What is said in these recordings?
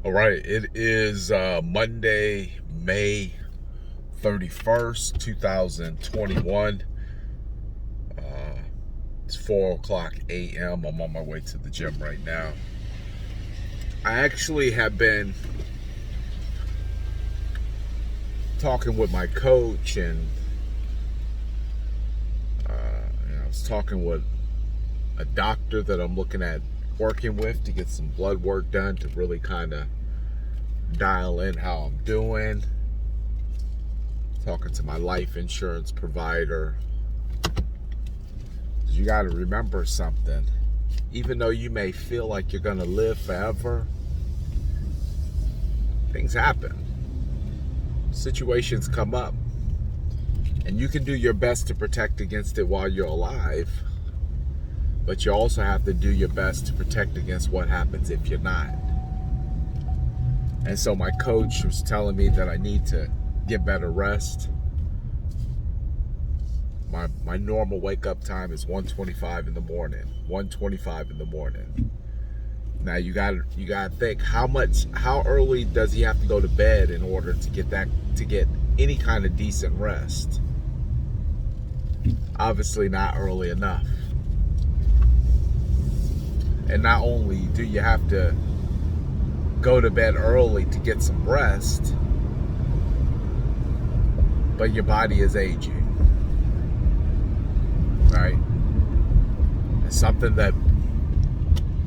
All right, it is Monday, May 31st, 2021. Uh, it's 4 o'clock a.m. I'm on my way to the gym right now. I actually have been talking with my coach, and I was talking with a doctor that I'm looking at working with to get some blood work done to really kind of dial in how I'm doing. Talking to my life insurance provider. You got to remember something. Even though you may feel like you're going to live forever, things happen. Situations come up. And you can do your best to protect against it while you're alive. But you also have to do your best to protect against what happens if you're not. And so my coach was telling me that I need to get better rest. My normal wake up time is 1:25 in the morning. 1:25 in the morning. Now you gotta think how early does he have to go to bed in order to get any kind of decent rest? Obviously not early enough. And not only do you have to go to bed early to get some rest, but your body is aging. Right? It's something that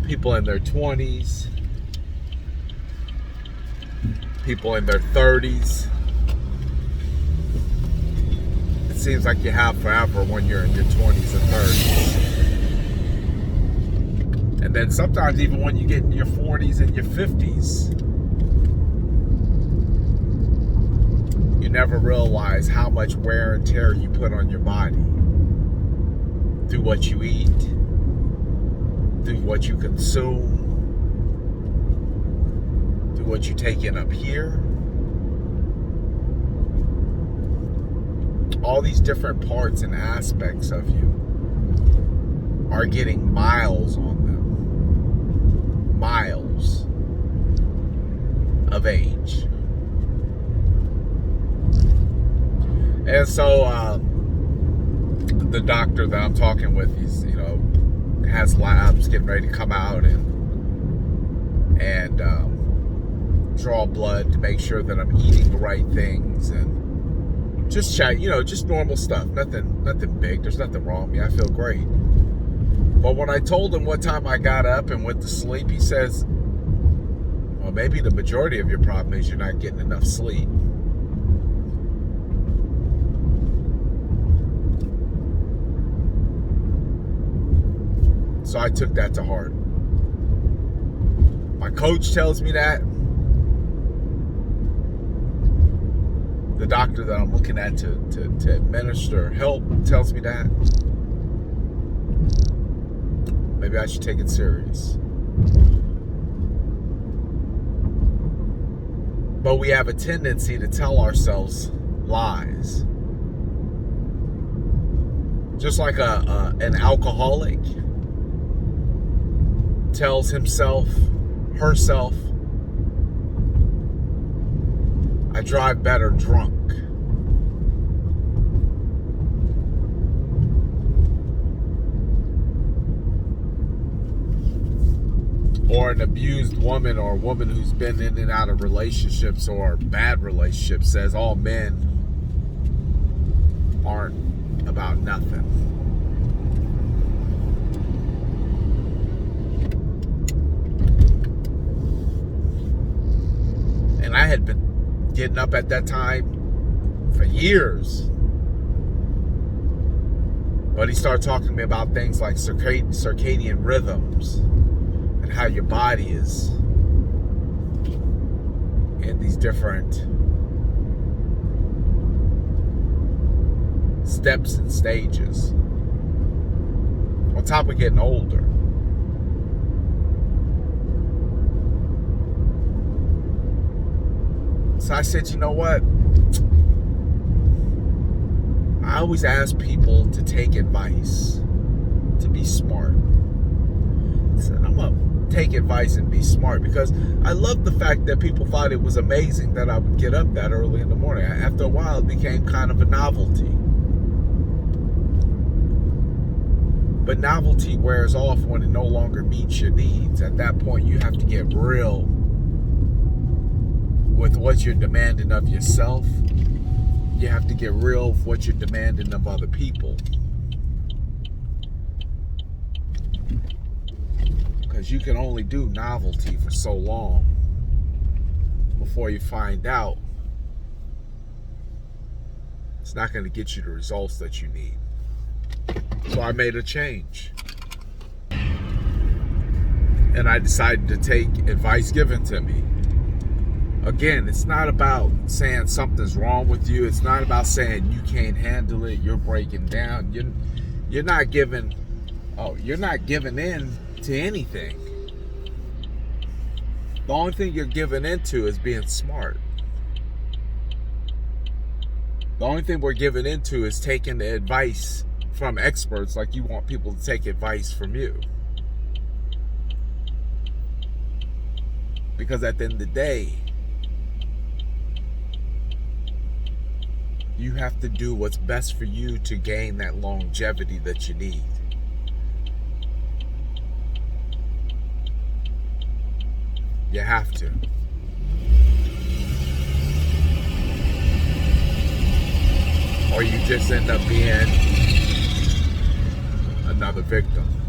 people in their 20s, people in their 30s, it seems like you have forever when you're in your 20s and 30s. And then sometimes even when you get in your 40s and your 50s, you never realize how much wear and tear you put on your body through what you eat, through what you consume, through what you take in up here. All these different parts and aspects of you are getting miles on them. Miles of age. And so the doctor that I'm talking with, he's, has labs getting ready to come out and draw blood to make sure that I'm eating the right things and just check, just normal stuff. Nothing big. There's nothing wrong with me. I feel great. But when I told him what time I got up and went to sleep, he says, well, maybe the majority of your problem is you're not getting enough sleep. So I took that to heart. My coach tells me that. The doctor that I'm looking at to administer help tells me that. Maybe I should take it serious. But we have a tendency to tell ourselves lies. Just like an alcoholic tells himself, herself, I drive better drunk. Or an abused woman or a woman who's been in and out of relationships or bad relationships says all men aren't about nothing. And I had been getting up at that time for years. But he started talking to me about things like circadian rhythms and how your body is in these different steps and stages. On top of getting older. So I said, you know what? I always ask people to take advice, to be smart. I said, I'm take advice and be smart, because I love the fact that people thought it was amazing that I would get up that early in the morning. After a while, it became kind of a novelty. But novelty wears off when it no longer meets your needs. At that point, you have to get real with what you're demanding of yourself. You have to get real with what you're demanding of other people. Because you can only do novelty for so long before you find out it's not going to get you the results that you need. So I made a change. And I decided to take advice given to me. Again, it's not about saying something's wrong with you. It's not about saying you can't handle it, you're breaking down. You're not giving in to anything. The only thing you're giving into is being smart. The only thing we're giving into is taking the advice from experts like you want people to take advice from you. Because at the end of the day, you have to do what's best for you to gain that longevity that you need. You have to. Or you just end up being another victim.